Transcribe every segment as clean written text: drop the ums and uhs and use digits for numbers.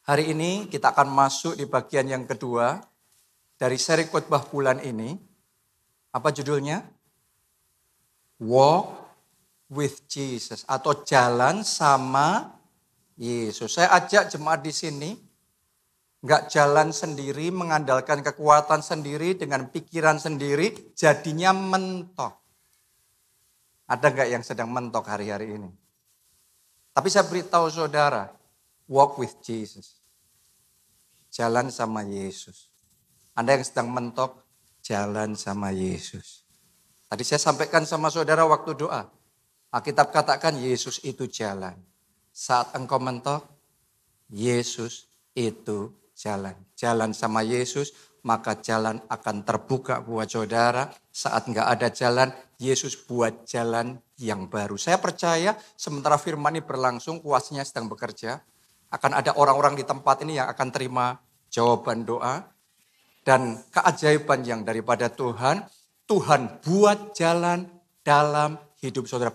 Hari ini kita akan masuk di bagian yang kedua dari seri khotbah bulan ini. Apa judulnya? Walk with Jesus atau jalan sama Yesus. Saya ajak jemaat di sini nggak jalan sendiri, mengandalkan kekuatan sendiri dengan pikiran sendiri, jadinya mentok. Ada nggak yang sedang mentok hari-hari ini? Tapi saya beritahu saudara, walk with Jesus. Jalan sama Yesus. Anda yang sedang mentok, jalan sama Yesus. Tadi saya sampaikan sama saudara waktu doa. Alkitab katakan Yesus itu jalan. Saat engkau mentok, Yesus itu jalan. Jalan sama Yesus, maka jalan akan terbuka buat saudara. Saat enggak ada jalan, Yesus buat jalan yang baru. Saya percaya sementara firman ini berlangsung, kuasanya sedang bekerja. Akan ada orang-orang di tempat ini yang akan terima jawaban doa. Dan keajaiban yang daripada Tuhan, Tuhan buat jalan dalam hidup saudara.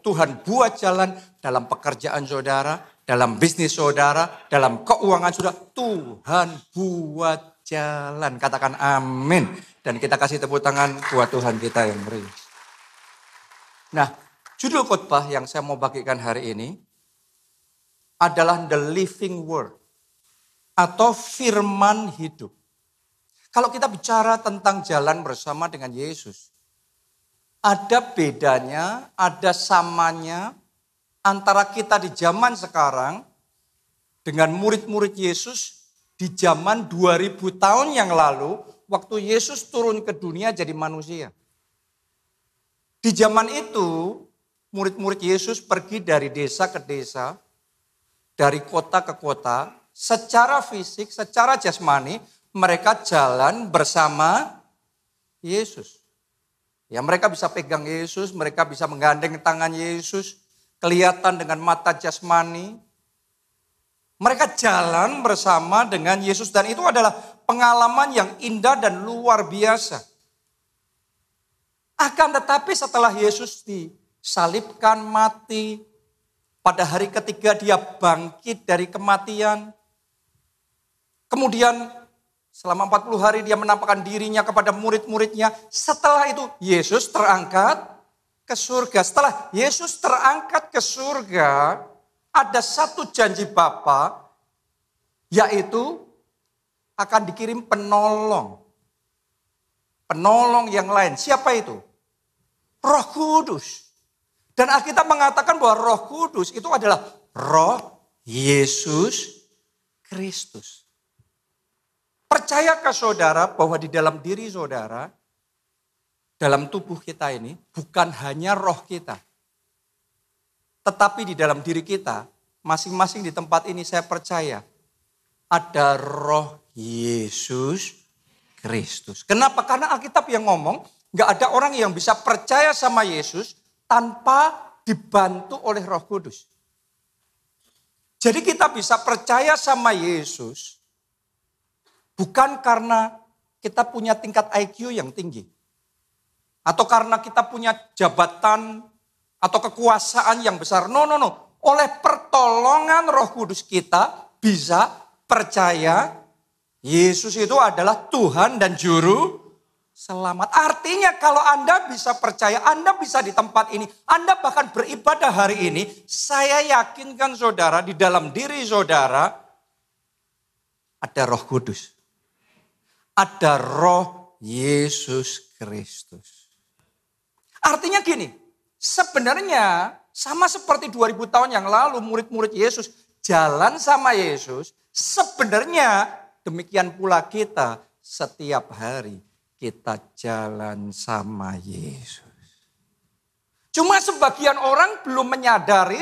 Tuhan buat jalan dalam pekerjaan saudara, dalam bisnis saudara, dalam keuangan saudara. Tuhan buat jalan. Katakan amin. Dan kita kasih tepuk tangan buat Tuhan kita yang beri. Nah, judul khotbah yang saya mau bagikan hari ini adalah The Living Word atau firman hidup. Kalau kita bicara tentang jalan bersama dengan Yesus, ada bedanya, ada samanya antara kita di zaman sekarang dengan murid-murid Yesus di zaman 2000 tahun yang lalu waktu Yesus turun ke dunia jadi manusia. Di zaman itu murid-murid Yesus pergi dari desa ke desa, dari kota ke kota, secara fisik, secara jasmani mereka jalan bersama Yesus. Ya, mereka bisa pegang Yesus, mereka bisa menggandeng tangan Yesus, kelihatan dengan mata jasmani. Mereka jalan bersama dengan Yesus dan itu adalah pengalaman yang indah dan luar biasa. Akan tetapi setelah Yesus disalibkan mati, pada hari ketiga dia bangkit dari kematian. Kemudian selama 40 hari dia menampakkan dirinya kepada murid-muridnya. Setelah itu Yesus terangkat ke surga. Setelah Yesus terangkat ke surga, ada satu janji Bapa, yaitu akan dikirim penolong. Penolong yang lain. Siapa itu? Roh Kudus. Dan Alkitab mengatakan bahwa Roh Kudus itu adalah Roh Yesus Kristus. Percayakah saudara bahwa di dalam diri saudara, dalam tubuh kita ini bukan hanya roh kita. Tetapi di dalam diri kita, masing-masing di tempat ini saya percaya ada Roh Yesus Kristus. Kenapa? Karena Alkitab yang ngomong, gak ada orang yang bisa percaya sama Yesus tanpa dibantu oleh Roh Kudus. Jadi kita bisa percaya sama Yesus bukan karena kita punya tingkat IQ yang tinggi. Atau karena kita punya jabatan atau kekuasaan yang besar. No. Oleh pertolongan Roh Kudus kita bisa percaya Yesus itu adalah Tuhan dan Juru Selamat. Artinya kalau Anda bisa percaya, Anda bisa di tempat ini, Anda bahkan beribadah hari ini, saya yakinkan saudara di dalam diri saudara ada Roh Kudus. Ada Roh Yesus Kristus. Artinya gini, sebenarnya sama seperti 2000 tahun yang lalu murid-murid Yesus jalan sama Yesus, sebenarnya demikian pula kita setiap hari kita jalan sama Yesus. Cuma sebagian orang belum menyadari,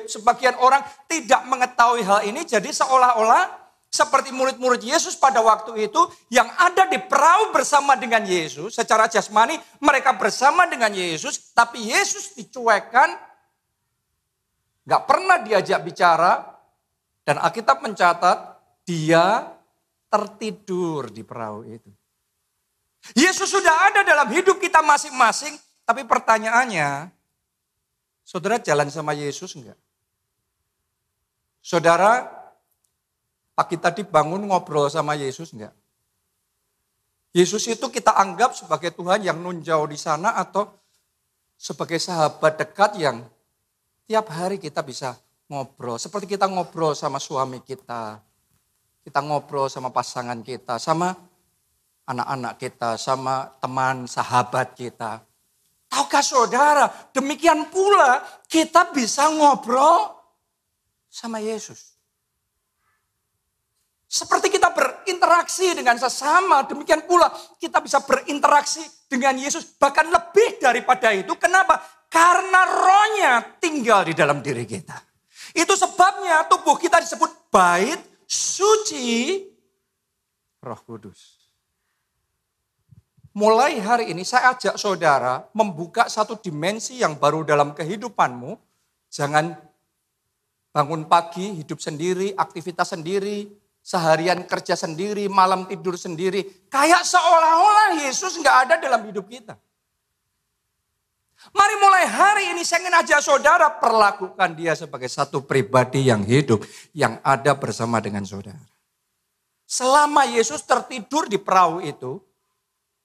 sebagian orang tidak mengetahui hal ini, jadi seolah-olah seperti murid-murid Yesus pada waktu itu yang ada di perahu bersama dengan Yesus. Secara jasmani mereka bersama dengan Yesus. Tapi Yesus dicuekkan. Gak pernah diajak bicara. Dan Alkitab mencatat dia tertidur di perahu itu. Yesus sudah ada dalam hidup kita masing-masing. Tapi pertanyaannya, saudara jalan sama Yesus enggak? Saudara Pagi tadi bangun ngobrol sama Yesus enggak? Yesus itu kita anggap sebagai Tuhan yang nunjau di sana atau sebagai sahabat dekat yang tiap hari kita bisa ngobrol. Seperti kita ngobrol sama suami kita ngobrol sama pasangan kita, sama anak-anak kita, sama teman, sahabat kita. Tahukah saudara, demikian pula kita bisa ngobrol sama Yesus. Seperti kita berinteraksi dengan sesama, demikian pula kita bisa berinteraksi dengan Yesus. Bahkan lebih daripada itu, kenapa? Karena rohnya tinggal di dalam diri kita. Itu sebabnya tubuh kita disebut bait suci Roh Kudus. Mulai hari ini saya ajak saudara membuka satu dimensi yang baru dalam kehidupanmu. Jangan bangun pagi, hidup sendiri, aktivitas sendiri, seharian kerja sendiri, malam tidur sendiri. Kayak seolah-olah Yesus nggak ada dalam hidup kita. Mari mulai hari ini saya ingin ajak saudara perlakukan dia sebagai satu pribadi yang hidup, yang ada bersama dengan saudara. Selama Yesus tertidur di perahu itu,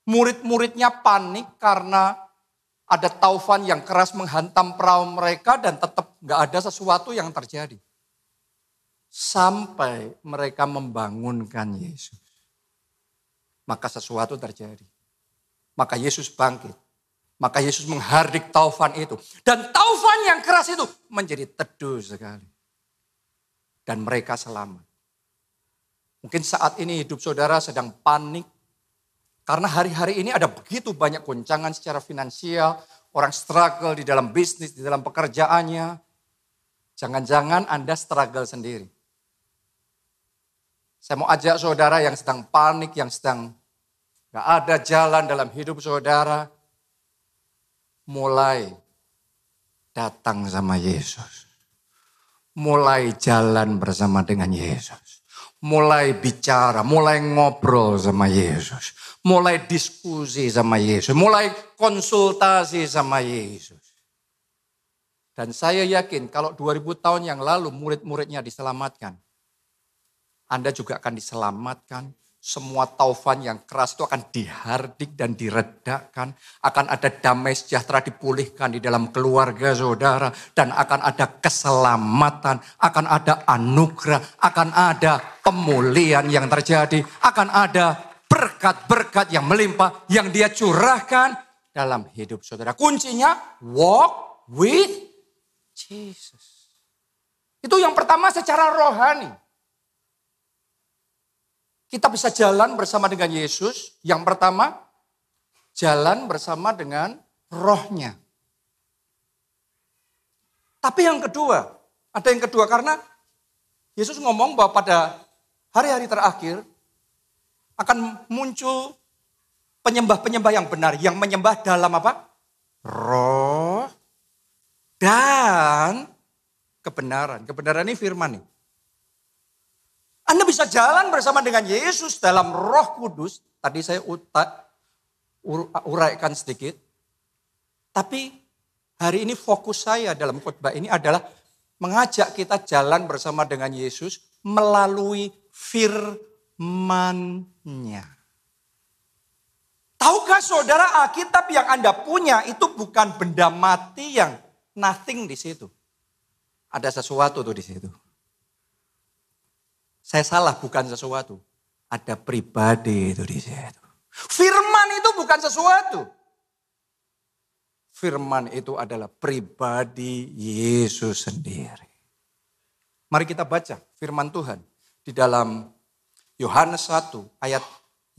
murid-muridnya panik karena ada taufan yang keras menghantam perahu mereka dan tetap nggak ada sesuatu yang terjadi. Sampai mereka membangunkan Yesus. Maka sesuatu terjadi. Maka Yesus bangkit. Maka Yesus menghardik taufan itu. Dan taufan yang keras itu menjadi teduh sekali. Dan mereka selamat. Mungkin saat ini hidup saudara sedang panik. Karena hari-hari ini ada begitu banyak goncangan secara finansial. Orang struggle di dalam bisnis, di dalam pekerjaannya. Jangan-jangan Anda struggle sendiri. Saya mau ajak saudara yang sedang panik, yang sedang gak ada jalan dalam hidup saudara. Mulai datang sama Yesus. Mulai jalan bersama dengan Yesus. Mulai bicara, mulai ngobrol sama Yesus. Mulai diskusi sama Yesus. Mulai konsultasi sama Yesus. Dan saya yakin kalau 2000 tahun yang lalu murid-muridnya diselamatkan. Anda juga akan diselamatkan. Semua taufan yang keras itu akan dihardik dan diredakan. Akan ada damai sejahtera dipulihkan di dalam keluarga saudara. Dan akan ada keselamatan. Akan ada anugerah. Akan ada pemulihan yang terjadi. Akan ada berkat-berkat yang melimpah. Yang dia curahkan dalam hidup saudara. Kuncinya walk with Jesus. Itu yang pertama secara rohani. Kita bisa jalan bersama dengan Yesus. Yang pertama, jalan bersama dengan rohnya. Tapi yang kedua, ada yang kedua karena Yesus ngomong bahwa pada hari-hari terakhir akan muncul penyembah-penyembah yang benar. Yang menyembah dalam apa? Roh dan kebenaran. Kebenaran ini firman nih. Anda bisa jalan bersama dengan Yesus dalam Roh Kudus. Tadi saya uraikan sedikit. Tapi hari ini fokus saya dalam khotbah ini adalah mengajak kita jalan bersama dengan Yesus melalui firman-Nya. Tahukah saudara, Alkitab yang Anda punya itu bukan benda mati yang nothing di situ. Ada sesuatu tuh di situ. Saya salah, bukan sesuatu. Ada pribadi itu di situ. Firman itu bukan sesuatu. Firman itu adalah pribadi Yesus sendiri. Mari kita baca firman Tuhan. Di dalam Yohanes 1 ayat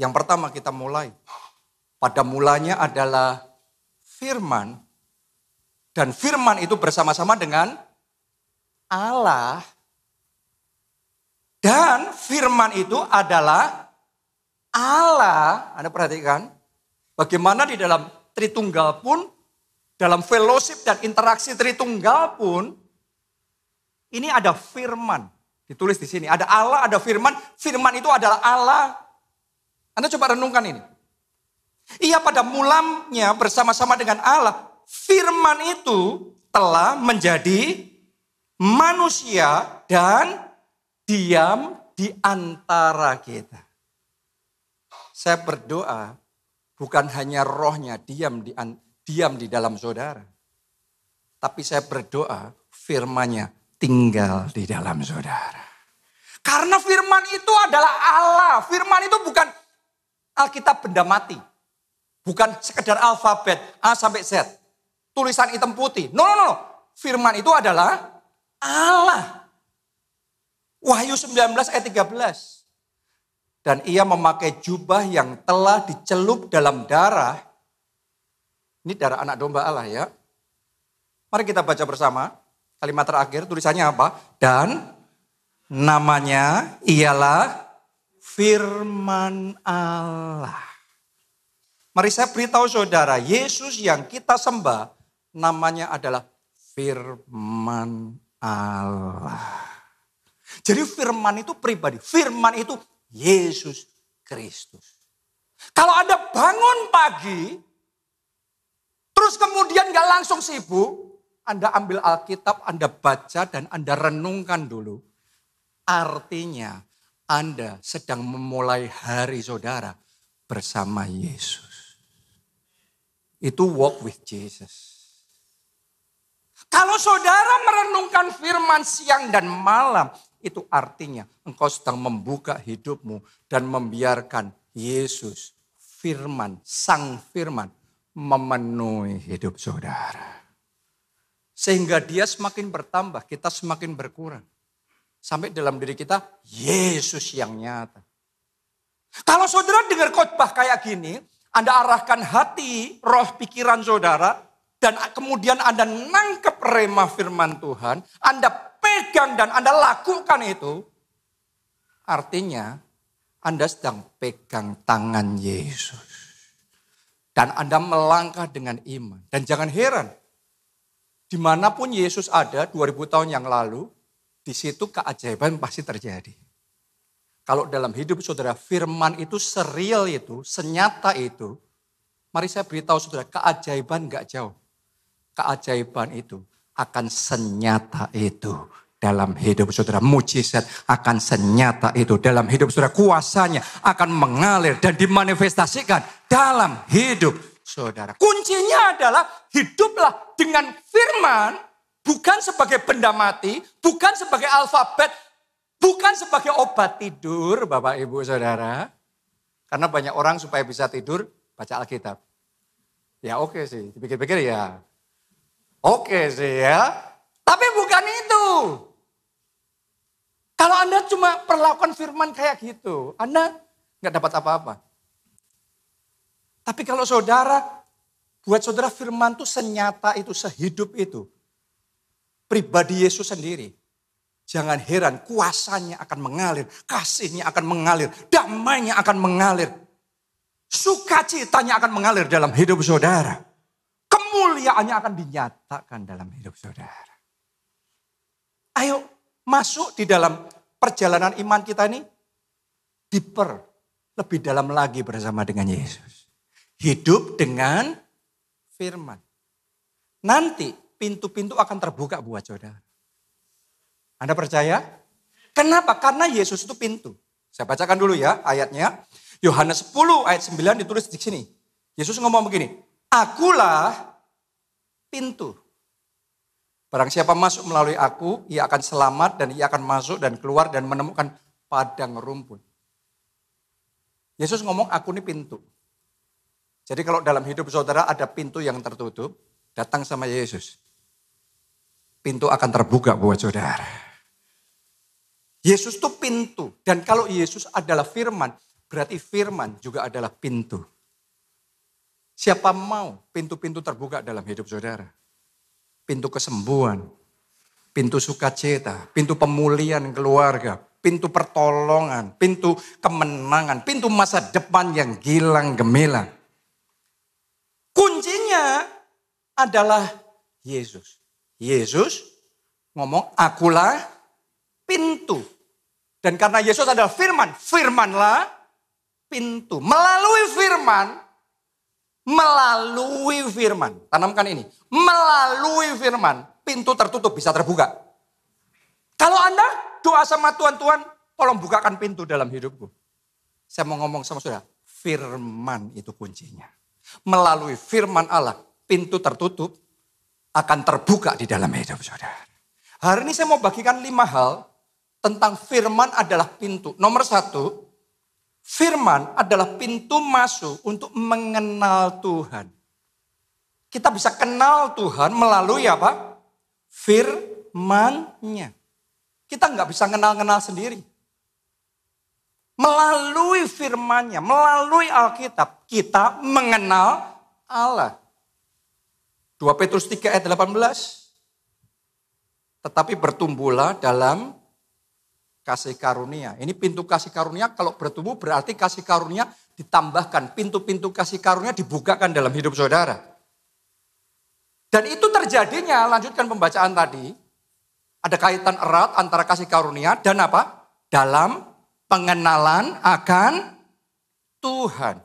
yang pertama kita mulai. Pada mulanya adalah firman. Dan firman itu bersama-sama dengan Allah. Dan firman itu adalah Allah. Anda perhatikan. Bagaimana di dalam Tritunggal pun. Dalam fellowship dan interaksi Tritunggal pun. Ini ada firman. Ditulis di sini. Ada Allah, ada firman. Firman itu adalah Allah. Anda coba renungkan ini. Ia pada mulanya bersama-sama dengan Allah. Firman itu telah menjadi manusia dan diam di antara kita. Saya berdoa bukan hanya rohnya diam di dalam saudara. Tapi saya berdoa firman-Nya tinggal di dalam saudara. Karena firman itu adalah Allah. Firman itu bukan Alkitab benda mati. Bukan sekedar alfabet A sampai Z. Tulisan hitam putih. No. Firman itu adalah Allah. Wahyu 19 ayat 13. Dan ia memakai jubah yang telah dicelup dalam darah. Ini darah anak domba Allah ya. Mari kita baca bersama. Kalimat terakhir tulisannya apa? Dan namanya ialah firman Allah. Mari saya beritahu saudara, Yesus yang kita sembah namanya adalah firman Allah. Jadi firman itu pribadi, firman itu Yesus Kristus. Kalau Anda bangun pagi, terus kemudian gak langsung sibuk, Anda ambil Alkitab, Anda baca dan Anda renungkan dulu. Artinya Anda sedang memulai hari saudara bersama Yesus. Itu walk with Jesus. Kalau saudara merenungkan firman siang dan malam, itu artinya engkau sedang membuka hidupmu dan membiarkan Yesus, firman, sang firman, memenuhi hidup saudara. Sehingga dia semakin bertambah, kita semakin berkurang. Sampai dalam diri kita, Yesus yang nyata. Kalau saudara dengar khotbah kayak gini, Anda arahkan hati, roh, pikiran saudara, dan kemudian Anda nangkep rema firman Tuhan, Anda pegang dan Anda lakukan itu, artinya Anda sedang pegang tangan Yesus. Dan Anda melangkah dengan iman. Dan jangan heran, dimanapun Yesus ada 2000 tahun yang lalu, di situ keajaiban pasti terjadi. Kalau dalam hidup saudara, firman itu sereal itu, senyata itu, mari saya beritahu saudara, keajaiban gak jauh. Keajaiban itu akan senyata itu dalam hidup saudara. Mujizat akan senyata itu dalam hidup saudara. Kuasanya akan mengalir dan dimanifestasikan dalam hidup saudara. Kuncinya adalah hiduplah dengan firman, bukan sebagai benda mati, bukan sebagai alfabet, bukan sebagai obat tidur Bapak Ibu Saudara. Karena banyak orang supaya bisa tidur baca Alkitab. Ya oke sih, dipikir-pikir ya. Oke sih ya, tapi bukan itu. Kalau Anda cuma perlakukan firman kayak gitu, Anda nggak dapat apa-apa. Tapi kalau saudara, buat saudara firman itu senyata itu, sehidup itu. Pribadi Yesus sendiri. Jangan heran kuasanya akan mengalir, kasihnya akan mengalir, damainya akan mengalir. Sukacitanya akan mengalir dalam hidup saudara. Kemuliaannya akan dinyatakan dalam hidup saudara. Ayo masuk di dalam perjalanan iman kita ini. Deeper, lebih dalam lagi bersama dengan Yesus. Hidup dengan firman. Nanti pintu-pintu akan terbuka buat saudara. Anda percaya? Kenapa? Karena Yesus itu pintu. Saya bacakan dulu ya ayatnya. Yohanes 10 ayat 9 ditulis di sini. Yesus ngomong begini. Akulah pintu. Barang siapa masuk melalui aku, ia akan selamat dan ia akan masuk dan keluar dan menemukan padang rumput. Yesus ngomong aku ini pintu. Jadi kalau dalam hidup saudara ada pintu yang tertutup, datang sama Yesus. Pintu akan terbuka buat saudara. Yesus itu pintu. Dan kalau Yesus adalah firman, berarti firman juga adalah pintu. Siapa mau pintu-pintu terbuka dalam hidup saudara? Pintu kesembuhan, pintu sukacita, pintu pemulihan keluarga, pintu pertolongan, pintu kemenangan, pintu masa depan yang gilang gemilang. Kuncinya adalah Yesus. Yesus ngomong, akulah pintu. Dan karena Yesus adalah firman, firmanlah pintu. Melalui firman, tanamkan ini. Melalui firman, pintu tertutup bisa terbuka. Kalau Anda doa sama Tuhan, Tuhan tolong bukakan pintu dalam hidupku. Saya mau ngomong sama saudara, firman itu kuncinya. Melalui firman Allah, pintu tertutup akan terbuka di dalam hidup saudara. Hari ini saya mau bagikan 5 hal tentang firman adalah pintu. Nomor 1, firman adalah pintu masuk untuk mengenal Tuhan. Kita bisa kenal Tuhan melalui apa? Firman-Nya. Kita nggak bisa kenal-kenal sendiri. Melalui firman-Nya, melalui Alkitab, kita mengenal Allah. 2 Petrus 3 ayat 18. Tetapi bertumbuhlah dalam kasih karunia. Ini pintu kasih karunia, kalau bertumbuh berarti kasih karunia ditambahkan. Pintu-pintu kasih karunia dibukakan dalam hidup saudara. Dan itu terjadinya, lanjutkan pembacaan tadi, ada kaitan erat antara kasih karunia dan apa? Dalam pengenalan akan Tuhan.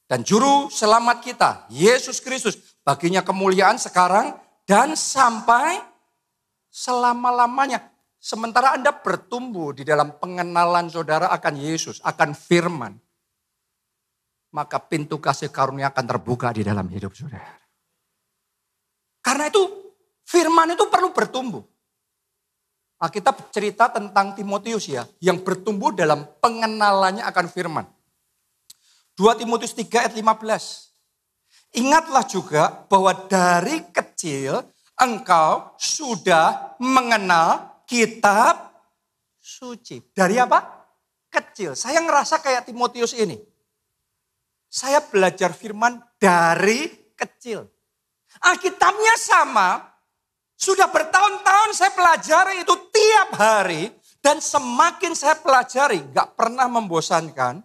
Dan juru selamat kita, Yesus Kristus, baginya kemuliaan sekarang dan sampai selama-lamanya. Sementara Anda bertumbuh di dalam pengenalan saudara akan Yesus, akan firman. Maka pintu kasih karunia akan terbuka di dalam hidup saudara. Karena itu firman itu perlu bertumbuh. Alkitab cerita tentang Timotius ya, yang bertumbuh dalam pengenalannya akan firman. 2 Timotius 3 ayat 15. Ingatlah juga bahwa dari kecil engkau sudah mengenal kitab suci. Dari apa? Kecil. Saya ngerasa kayak Timotius ini. Saya belajar firman dari kecil. Alkitabnya sama. Sudah bertahun-tahun saya pelajari itu tiap hari. Dan semakin saya pelajari, gak pernah membosankan.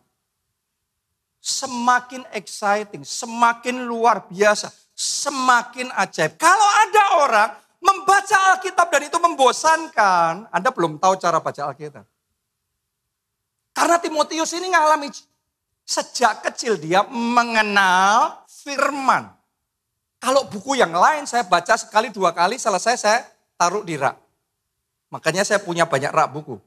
Semakin exciting, semakin luar biasa, semakin ajaib. Kalau ada orang membaca Alkitab dan itu membosankan, Anda belum tahu cara baca Alkitab. Karena Timotius ini ngalami sejak kecil dia mengenal firman. Kalau buku yang lain saya baca sekali 2 kali, selesai saya taruh di rak. Makanya saya punya banyak rak buku.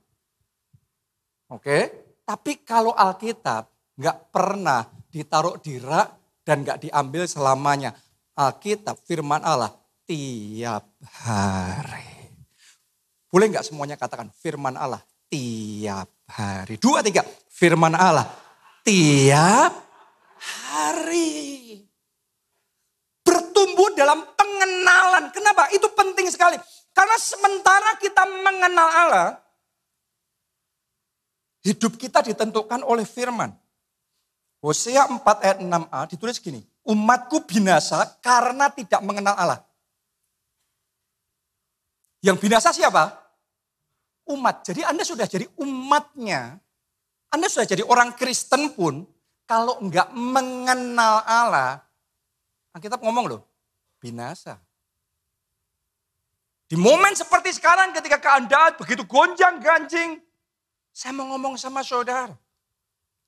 Oke? Tapi kalau Alkitab nggak pernah ditaruh di rak dan nggak diambil selamanya. Alkitab, firman Allah, tiap hari. Boleh nggak semuanya katakan firman Allah tiap hari. 2, 3, firman Allah tiap hari. Bertumbuh dalam pengenalan. Kenapa? Itu penting sekali. Karena sementara kita mengenal Allah, hidup kita ditentukan oleh firman. Hosea 4 ayat 6a ditulis gini, umatku binasa karena tidak mengenal Allah. Yang binasa siapa? Umat. Jadi Anda sudah jadi umatnya. Anda sudah jadi orang Kristen pun, kalau enggak mengenal Allah, Alkitab ngomong loh, binasa. Di momen seperti sekarang ketika keadaan begitu gonjang ganjing, saya mau ngomong sama saudara.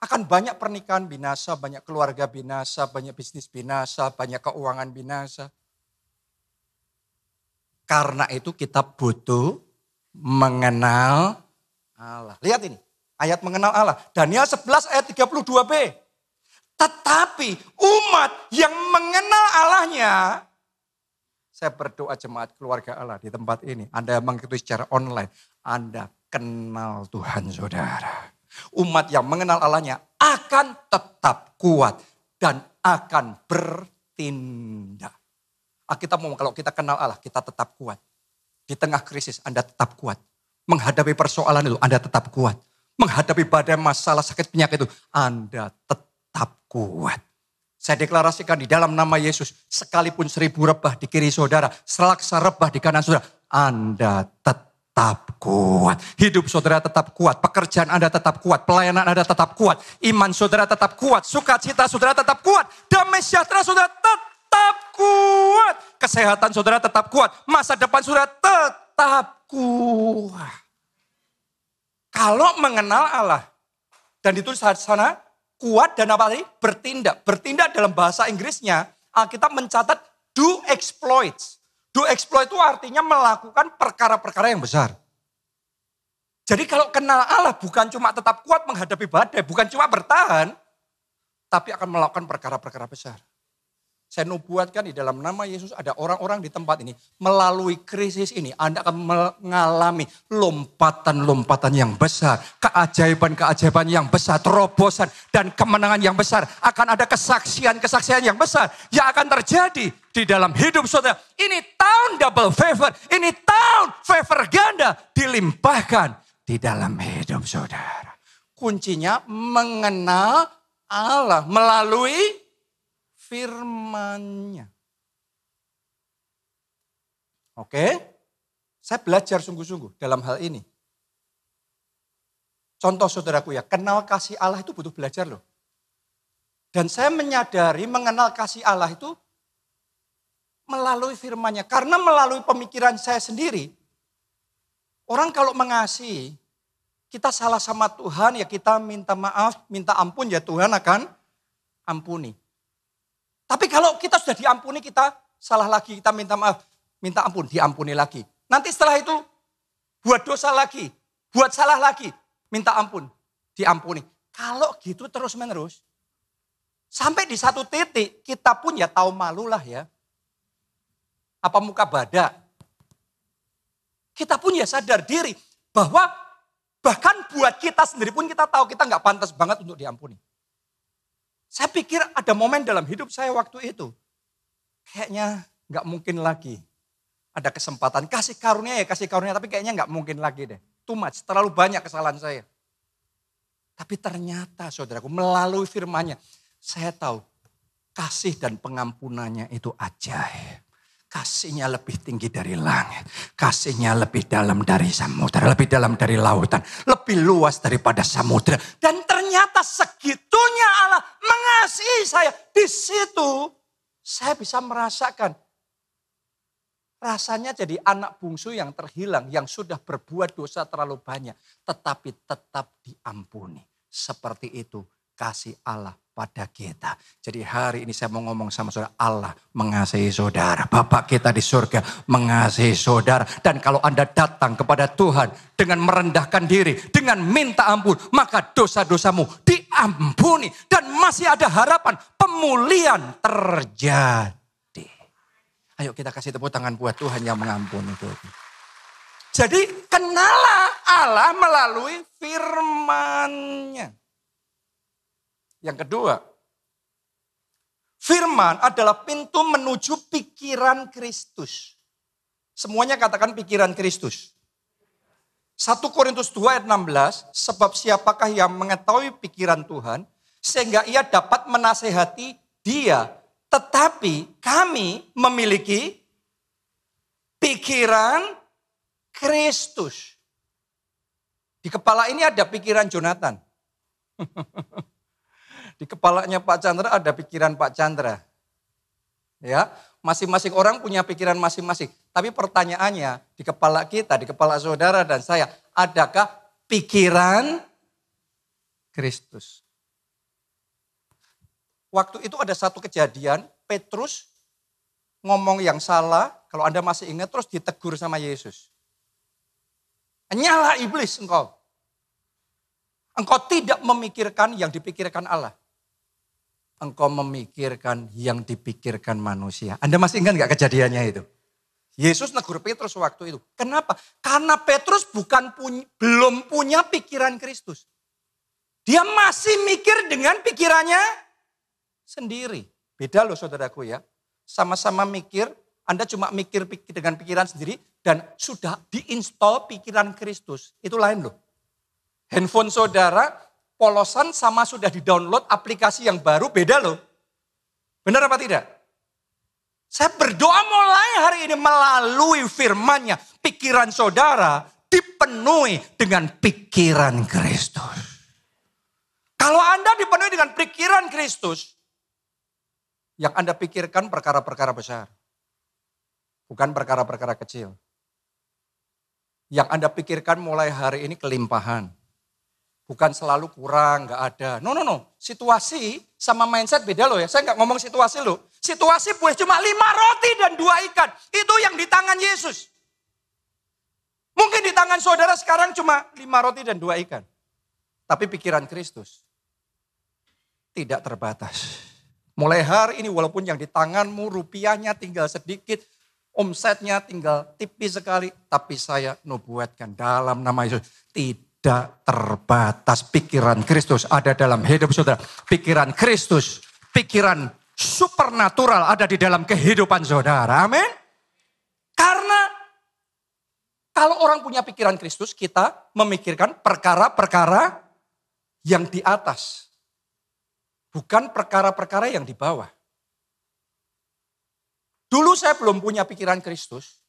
Akan banyak pernikahan binasa, banyak keluarga binasa, banyak bisnis binasa, banyak keuangan binasa. Karena itu kita butuh mengenal Allah. Lihat ini, ayat mengenal Allah. Daniel 11 ayat 32b. Tetapi umat yang mengenal Allahnya, saya berdoa jemaat keluarga Allah di tempat ini. Anda yang mengikuti secara online, Anda kenal Tuhan saudara. Umat yang mengenal Allahnya akan tetap kuat dan akan bertindak. Kita mau kalau kita kenal Allah, kita tetap kuat. Di tengah krisis Anda tetap kuat. Menghadapi persoalan itu Anda tetap kuat. Menghadapi badai masalah sakit penyakit itu Anda tetap kuat. Saya deklarasikan di dalam nama Yesus, sekalipun 1000 rebah di kiri saudara, selaksa rebah di kanan saudara, Anda tetap kuat. Hidup saudara tetap kuat, pekerjaan Anda tetap kuat, pelayanan Anda tetap kuat, iman saudara tetap kuat, sukacita saudara tetap kuat, damai sejahtera saudara tetap kuat, kesehatan saudara tetap kuat, masa depan saudara tetap kuat. Kalau mengenal Allah, dan ditulis di sana, kuat dan apa tadi? Bertindak. Bertindak dalam bahasa Inggrisnya, Alkitab mencatat do exploits. Do exploit itu artinya melakukan perkara-perkara yang besar. Jadi kalau kenal Allah bukan cuma tetap kuat menghadapi badai, bukan cuma bertahan, tapi akan melakukan perkara-perkara besar. Saya nubuatkan di dalam nama Yesus ada orang-orang di tempat ini. Melalui krisis ini Anda akan mengalami lompatan-lompatan yang besar. Keajaiban-keajaiban yang besar. Terobosan dan kemenangan yang besar. Akan ada kesaksian-kesaksian yang besar. Yang akan terjadi di dalam hidup saudara. Ini tahun double favor. Ini tahun favor ganda dilimpahkan di dalam hidup saudara. Kuncinya mengenal Allah melalui firman-Nya. Oke? Saya belajar sungguh-sungguh dalam hal ini. Contoh saudaraku ya, kenal kasih Allah itu butuh belajar loh. Dan saya menyadari mengenal kasih Allah itu melalui firman-Nya. Karena melalui pemikiran saya sendiri, orang kalau mengasihi, kita salah sama Tuhan ya kita minta maaf, minta ampun ya Tuhan akan ampuni. Tapi kalau kita sudah diampuni, kita salah lagi, kita minta maaf, minta ampun, diampuni lagi. Nanti setelah itu, buat dosa lagi, buat salah lagi, minta ampun, diampuni. Kalau gitu terus menerus, sampai di satu titik, kita pun ya tahu malu lah ya. Apa muka badak? Kita pun ya sadar diri, bahwa bahkan buat kita sendiri pun kita tahu kita nggak pantas banget untuk diampuni. Saya pikir ada momen dalam hidup saya waktu itu. Kayaknya nggak mungkin lagi. Ada kesempatan, kasih karunia, tapi kayaknya nggak mungkin lagi deh. Too much, terlalu banyak kesalahan saya. Tapi ternyata saudaraku, melalui firman-Nya, saya tahu kasih dan pengampunannya itu ajaib. Kasihnya lebih tinggi dari langit. Kasihnya lebih dalam dari samudera. Lebih dalam dari lautan. Lebih luas daripada samudera. Dan ternyata segitunya Allah mengasihi saya. Di situ saya bisa merasakan. Rasanya jadi anak bungsu yang terhilang. Yang sudah berbuat dosa terlalu banyak. Tetapi tetap diampuni. Seperti itu kasih Allah pada kita. Jadi hari ini saya mau ngomong sama saudara, Allah mengasihi saudara. Bapak kita di surga mengasihi saudara. Dan kalau Anda datang kepada Tuhan dengan merendahkan diri, dengan minta ampun, maka dosa-dosamu diampuni. Dan masih ada harapan pemulihan terjadi. Ayo kita kasih tepuk tangan buat Tuhan yang mengampuni itu. Jadi kenalah Allah melalui firman-Nya. Yang kedua, firman adalah pintu menuju pikiran Kristus. Semuanya katakan pikiran Kristus. 1 Korintus 2 ayat 16, sebab siapakah yang mengetahui pikiran Tuhan, sehingga ia dapat menasehati dia. Tetapi kami memiliki pikiran Kristus. Di kepala ini ada pikiran Jonathan. Di kepalanya Pak Chandra ada pikiran Pak Chandra. Ya, masing-masing orang punya pikiran masing-masing. Tapi pertanyaannya, di kepala kita, di kepala saudara dan saya, adakah pikiran Kristus? Waktu itu ada satu kejadian, Petrus ngomong yang salah, kalau Anda masih ingat, terus ditegur sama Yesus. Nyala iblis engkau. Engkau tidak memikirkan yang dipikirkan Allah. Engkau memikirkan yang dipikirkan manusia. Anda masih ingat gak kejadiannya itu? Yesus negur Petrus waktu itu. Kenapa? Karena Petrus belum punya pikiran Kristus. Dia masih mikir dengan pikirannya sendiri. Beda loh saudaraku ya. Sama-sama mikir, Anda cuma mikir dengan pikiran sendiri dan sudah diinstal pikiran Kristus. Itu lain loh. Handphone saudara polosan sama sudah di-download aplikasi yang baru, beda loh. Benar apa tidak? Saya berdoa mulai hari ini melalui firman-Nya. Pikiran saudara dipenuhi dengan pikiran Kristus. Kalau Anda dipenuhi dengan pikiran Kristus, yang Anda pikirkan perkara-perkara besar. Bukan perkara-perkara kecil. Yang Anda pikirkan mulai hari ini kelimpahan. Bukan selalu kurang, gak ada. No. Situasi sama mindset beda loh ya. Saya gak ngomong situasi loh. Situasi boleh cuma 5 roti dan 2 ikan. Itu yang di tangan Yesus. Mungkin di tangan saudara sekarang cuma 5 roti dan 2 ikan. Tapi pikiran Kristus tidak terbatas. Mulai hari ini walaupun yang di tanganmu rupiahnya tinggal sedikit, omsetnya tinggal tipis sekali, tapi saya nubuatkan dalam nama Yesus tidak terbatas. Pikiran Kristus ada dalam hidup saudara. Pikiran Kristus, pikiran supernatural ada di dalam kehidupan saudara. Amin. Karena kalau orang punya pikiran Kristus, kita memikirkan perkara-perkara yang di atas. Bukan perkara-perkara yang di bawah. Dulu saya belum punya pikiran Kristus.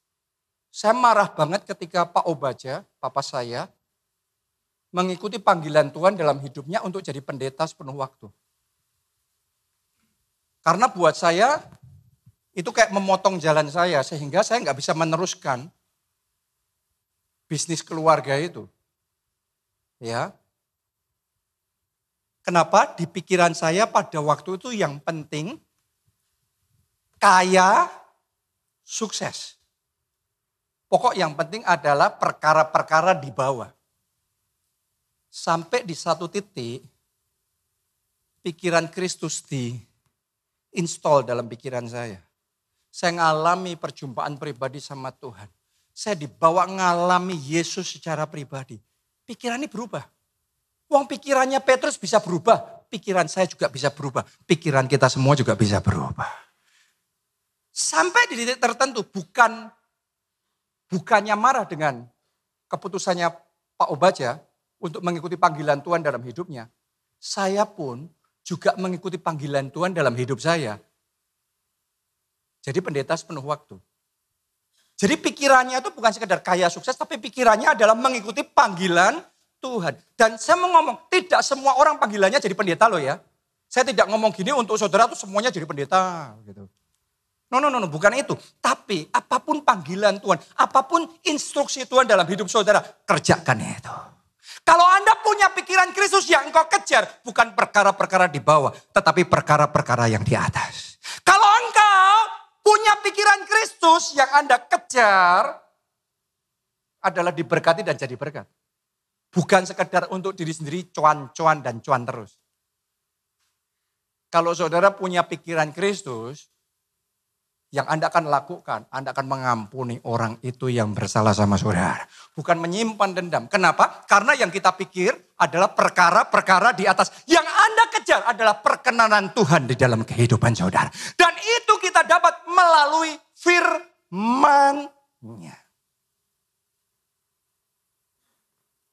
Saya marah banget ketika Pak Obaja, papa saya, mengikuti panggilan Tuhan dalam hidupnya untuk jadi pendeta sepenuh waktu. Karena buat saya, itu kayak memotong jalan saya, sehingga saya nggak bisa meneruskan bisnis keluarga itu. Ya. Kenapa? Di pikiran saya pada waktu itu yang penting kaya, sukses. Pokok yang penting adalah perkara-perkara di bawah. Sampai di satu titik, pikiran Kristus di-install dalam pikiran saya. Saya ngalami perjumpaan pribadi sama Tuhan. Saya dibawa ngalami Yesus secara pribadi. Pikirannya berubah. Wong pikirannya Petrus bisa berubah, pikiran saya juga bisa berubah, pikiran kita semua juga bisa berubah. Sampai di titik tertentu bukannya marah dengan keputusannya Pak Obaja untuk mengikuti panggilan Tuhan dalam hidupnya. Saya pun juga mengikuti panggilan Tuhan dalam hidup saya. Jadi pendeta sepenuh waktu. Jadi pikirannya itu bukan sekedar kaya sukses, tapi pikirannya adalah mengikuti panggilan Tuhan. Dan saya mau ngomong, tidak semua orang panggilannya jadi pendeta loh ya. Saya tidak ngomong gini untuk saudara tuh semuanya jadi pendeta gitu. No, bukan itu. Tapi apapun panggilan Tuhan, apapun instruksi Tuhan dalam hidup saudara, kerjakan itu. Kalau Anda punya pikiran Kristus yang engkau kejar, bukan perkara-perkara di bawah, tetapi perkara-perkara yang di atas. Kalau engkau punya pikiran Kristus yang Anda kejar, adalah diberkati dan jadi berkat. Bukan sekedar untuk diri sendiri cuan-cuan dan cuan terus. Kalau saudara punya pikiran Kristus, yang Anda akan lakukan, Anda akan mengampuni orang itu yang bersalah sama saudara. Bukan menyimpan dendam. Kenapa? Karena yang kita pikir adalah perkara-perkara di atas. Yang Anda kejar adalah perkenanan Tuhan di dalam kehidupan saudara. Dan itu kita dapat melalui firman-Nya.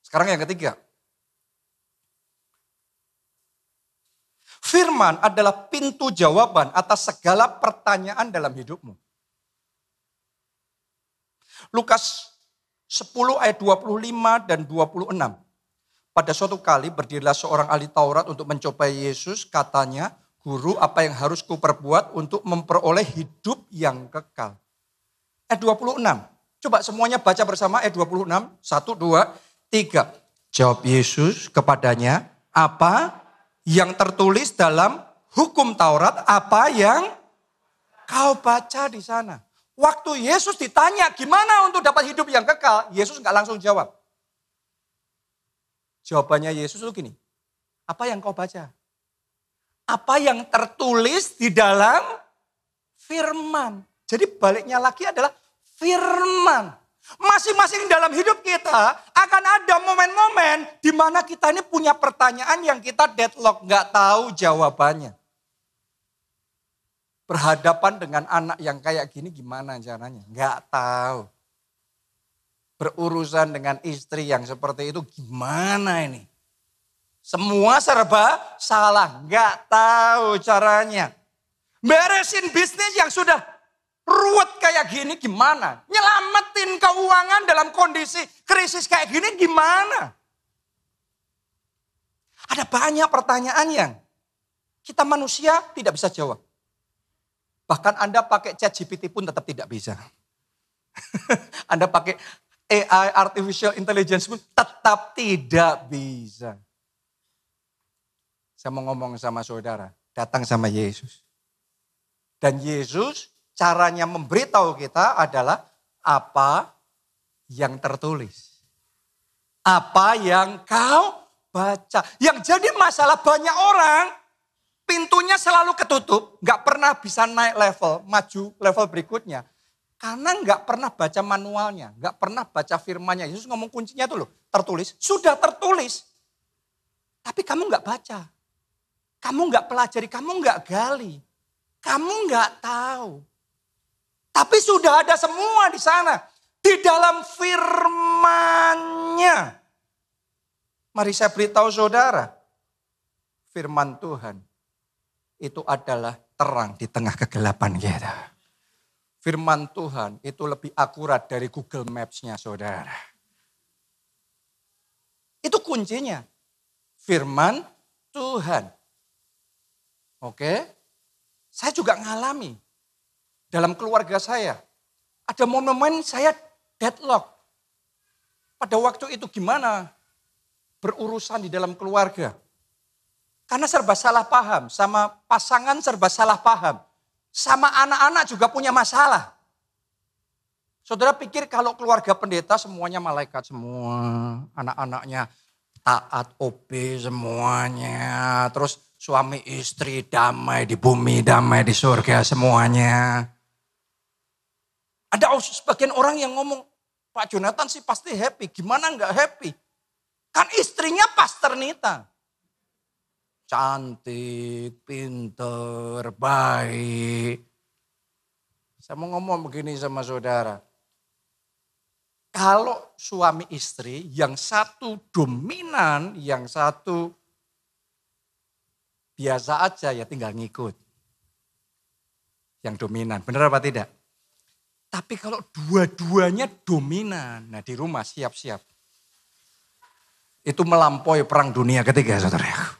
Sekarang yang ketiga. Firman adalah pintu jawaban atas segala pertanyaan dalam hidupmu. Lukas 10 ayat 25 dan 26. Pada suatu kali berdirilah seorang ahli Taurat untuk mencobai Yesus. Katanya, Guru, apa yang harus kuperbuat untuk memperoleh hidup yang kekal? Ayat 26. Coba semuanya baca bersama ayat 26. 1, 2, 3. Jawab Yesus kepadanya, apa yang tertulis dalam hukum Taurat, apa yang kau baca di sana? Waktu Yesus ditanya gimana untuk dapat hidup yang kekal, Yesus nggak langsung jawab. Jawabannya Yesus itu gini, apa yang kau baca? Apa yang tertulis di dalam firman. Jadi baliknya lagi adalah firman. Masing-masing dalam hidup kita akan ada momen-momen di mana kita ini punya pertanyaan yang kita deadlock, nggak tahu jawabannya. Berhadapan dengan anak yang kayak gini gimana caranya? Nggak tahu. Berurusan dengan istri yang seperti itu gimana ini? Semua serba salah, nggak tahu caranya. Beresin bisnis yang sudah ruwet kayak gini gimana? Nyelamatin keuangan dalam kondisi krisis kayak gini gimana? Ada banyak pertanyaan yang kita manusia tidak bisa jawab. Bahkan Anda pakai ChatGPT pun tetap tidak bisa. Anda pakai AI, Artificial Intelligence pun tetap tidak bisa. Saya mau ngomong sama saudara, datang sama Yesus. Dan Yesus caranya memberitahu kita adalah apa yang tertulis. Apa yang kau baca. Yang jadi masalah banyak orang, pintunya selalu ketutup, gak pernah bisa naik level, maju level berikutnya. Karena gak pernah baca manualnya, gak pernah baca firmannya. Yesus ngomong kuncinya itu loh, tertulis, sudah tertulis. Tapi kamu gak baca, kamu gak pelajari, kamu gak gali, kamu gak tahu. Tapi sudah ada semua di sana, di dalam firman-Nya. Mari saya beritahu saudara, firman Tuhan itu adalah terang di tengah kegelapan kita. Firman Tuhan itu lebih akurat dari Google Maps-nya saudara. Itu kuncinya. Firman Tuhan. Oke? Saya juga ngalami. Dalam keluarga saya. Ada momen saya deadlock. Pada waktu itu gimana berurusan di dalam keluarga. Karena serba salah paham. Sama pasangan serba salah paham. Sama anak-anak juga punya masalah. Saudara pikir kalau keluarga pendeta semuanya malaikat semua. Anak-anaknya taat OB semuanya. Terus suami istri damai di bumi, damai di surga semuanya. Ada sebagian orang yang ngomong, Pak Jonathan sih pasti happy. Gimana enggak happy? Kan istrinya Pastor Nita. Cantik, pinter, baik. Saya mau ngomong begini sama saudara. Kalau suami istri yang satu dominan, yang satu biasa aja ya tinggal ngikut. Yang dominan, benar apa tidak? Tapi kalau dua-duanya dominan, nah di rumah siap-siap. Itu melampaui perang dunia ketiga saudara.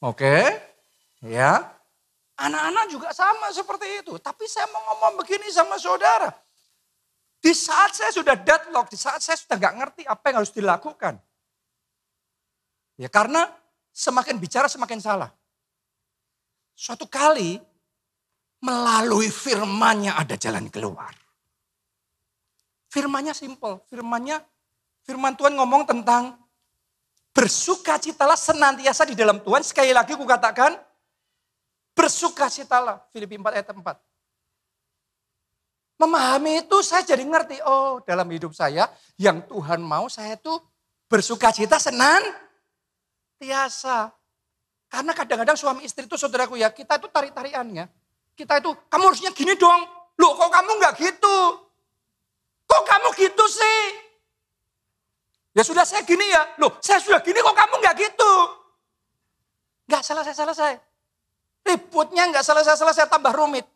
Oke, ya. Anak-anak juga sama seperti itu. Tapi saya mau ngomong begini sama saudara. Di saat saya sudah deadlock, di saat saya sudah gak ngerti apa yang harus dilakukan. Ya karena semakin bicara semakin salah. Suatu kali melalui firman-Nya ada jalan keluar. Firman-Nya simple, firman Tuhan ngomong tentang bersukacitalah senantiasa di dalam Tuhan. Sekali lagi aku katakan, bersukacitalah. Filipi 4 ayat 4. Memahami itu saya jadi ngerti, oh dalam hidup saya yang Tuhan mau saya tuh bersukacita senantiasa. Karena kadang-kadang suami istri itu saudaraku ya, kita itu tarik-tariannya. Kita itu, kamu harusnya gini dong. Loh kok kamu gak gitu? Kok kamu gitu sih? Ya sudah saya gini ya. Loh saya sudah gini kok kamu gak gitu? Gak selesai-selesai. Ributnya gak selesai-selesai tambah rumit.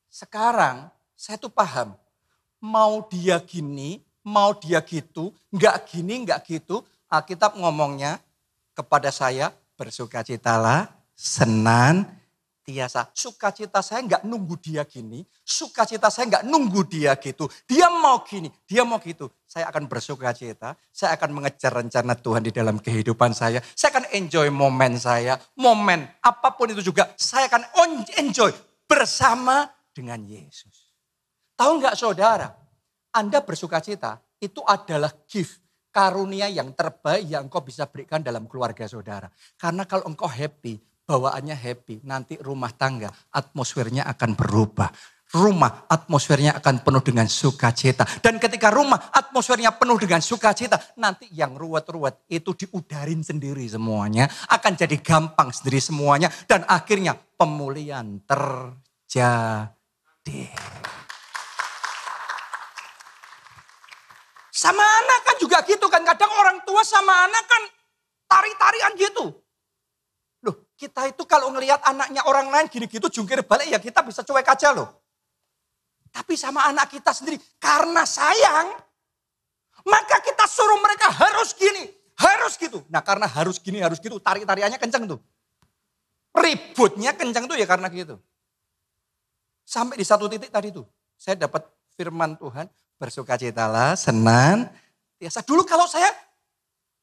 Sekarang saya tuh paham. Mau dia gini, mau dia gitu. Gak gini, gak gitu. Alkitab ngomongnya kepada saya. Bersukacitalah senantiasa. Sukacita saya nggak nunggu dia gini. Sukacita saya nggak nunggu dia gitu. Dia mau gini, dia mau gitu. Saya akan bersukacita. Saya akan mengejar rencana Tuhan di dalam kehidupan saya. Saya akan enjoy momen saya. Momen apapun itu juga. Saya akan enjoy bersama dengan Yesus. Tahu nggak saudara? Anda bersukacita itu adalah gift. Karunia yang terbaik yang engkau bisa berikan dalam keluarga saudara. Karena kalau engkau happy, bawaannya happy, nanti rumah tangga atmosfernya akan berubah. Rumah atmosfernya akan penuh dengan sukacita. Dan ketika rumah atmosfernya penuh dengan sukacita, nanti yang ruwet-ruwet itu diudarin sendiri semuanya. Akan jadi gampang sendiri semuanya. Dan akhirnya pemulihan terjadi. Sama anak kan juga gitu kan. Kadang orang tua sama anak kan tari-tarian gitu. Loh kita itu kalau ngelihat anaknya orang lain gini-gitu jungkir balik ya kita bisa cuek aja loh. Tapi sama anak kita sendiri karena sayang. Maka kita suruh mereka harus gini, harus gitu. Nah karena harus gini, harus gitu tarik-tariannya kenceng tuh. Ributnya kenceng tuh ya karena gitu. Sampai di satu titik tadi tuh. Saya dapat firman Tuhan. Bersukacitalah, senantiasa. Dulu kalau saya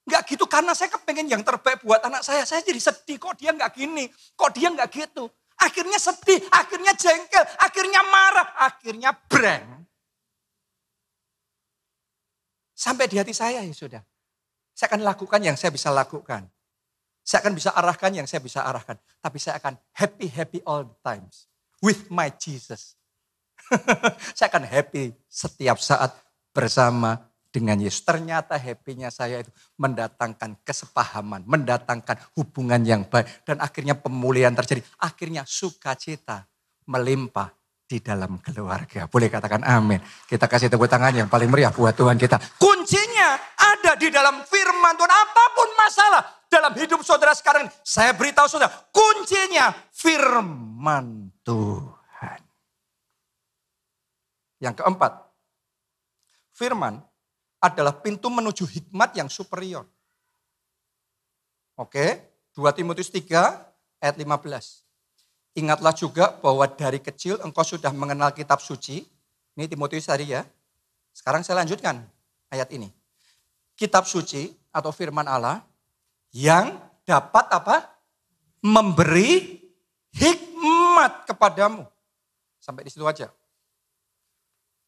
nggak gitu karena saya kepengen yang terbaik buat anak saya. Saya jadi sedih kok dia nggak gini, kok dia nggak gitu. Akhirnya sedih, akhirnya jengkel, akhirnya marah, akhirnya breng. Sampai di hati saya ya sudah. Saya akan lakukan yang saya bisa lakukan. Saya akan bisa arahkan yang saya bisa arahkan. Tapi saya akan happy all the times. With my Jesus. Saya akan happy setiap saat bersama dengan Yesus. Ternyata happy-nya saya itu mendatangkan kesepahaman. Mendatangkan hubungan yang baik. Dan akhirnya pemulihan terjadi. Akhirnya sukacita melimpah di dalam keluarga. Boleh katakan amin. Kita kasih tepuk tangan yang paling meriah buat Tuhan kita. Kuncinya ada di dalam firman Tuhan. Apapun masalah dalam hidup saudara sekarang, saya beritahu saudara, kuncinya firman Tuhan. Yang keempat, firman adalah pintu menuju hikmat yang superior. Oke, 2 Timotius 3 ayat 15. Ingatlah juga bahwa dari kecil engkau sudah mengenal kitab suci. Ini Timotius tadi ya. Sekarang saya lanjutkan ayat ini. Kitab suci atau firman Allah yang dapat apa? Memberi hikmat kepadamu. Sampai di situ aja.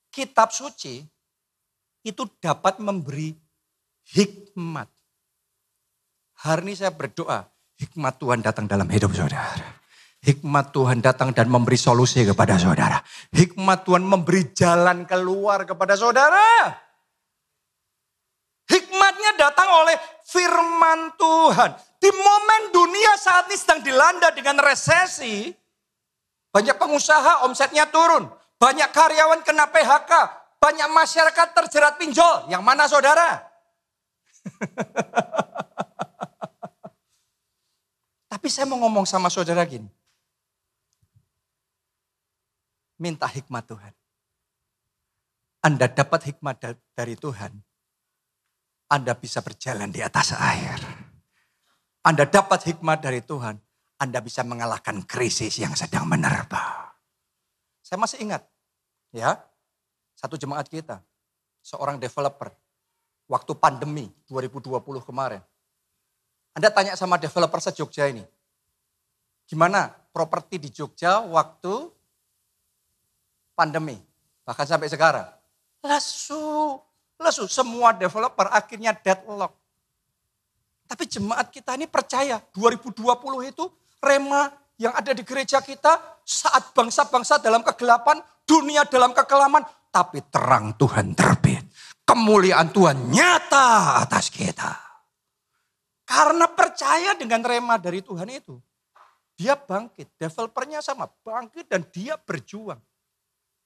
Kitab suci itu dapat memberi hikmat. Hari ini saya berdoa, hikmat Tuhan datang dalam hidup saudara. Hikmat Tuhan datang dan memberi solusi kepada saudara. Hikmat Tuhan memberi jalan keluar kepada saudara. Hikmatnya datang oleh firman Tuhan. Di momen dunia saat ini sedang dilanda dengan resesi, banyak pengusaha omsetnya turun. Banyak karyawan kena PHK. Banyak masyarakat terjerat pinjol. Yang mana saudara? Tapi saya mau ngomong sama saudara gini. Minta hikmat Tuhan. Anda dapat hikmat dari Tuhan. Anda bisa berjalan di atas air. Anda dapat hikmat dari Tuhan. Anda bisa mengalahkan krisis yang sedang menerpa. Saya masih ingat. Ya, satu jemaat kita. Seorang developer. Waktu pandemi 2020 kemarin. Anda tanya sama developer se-Jogja ini. Gimana properti di Jogja waktu pandemi, bahkan sampai sekarang. Lesu. Semua developer akhirnya deadlock. Tapi jemaat kita ini percaya 2020 itu rema yang ada di gereja kita saat bangsa-bangsa dalam kegelapan, dunia dalam kekelaman, tapi terang Tuhan terbit. Kemuliaan Tuhan nyata atas kita. Karena percaya dengan rema dari Tuhan itu. Dia bangkit, developernya sama, bangkit dan dia berjuang.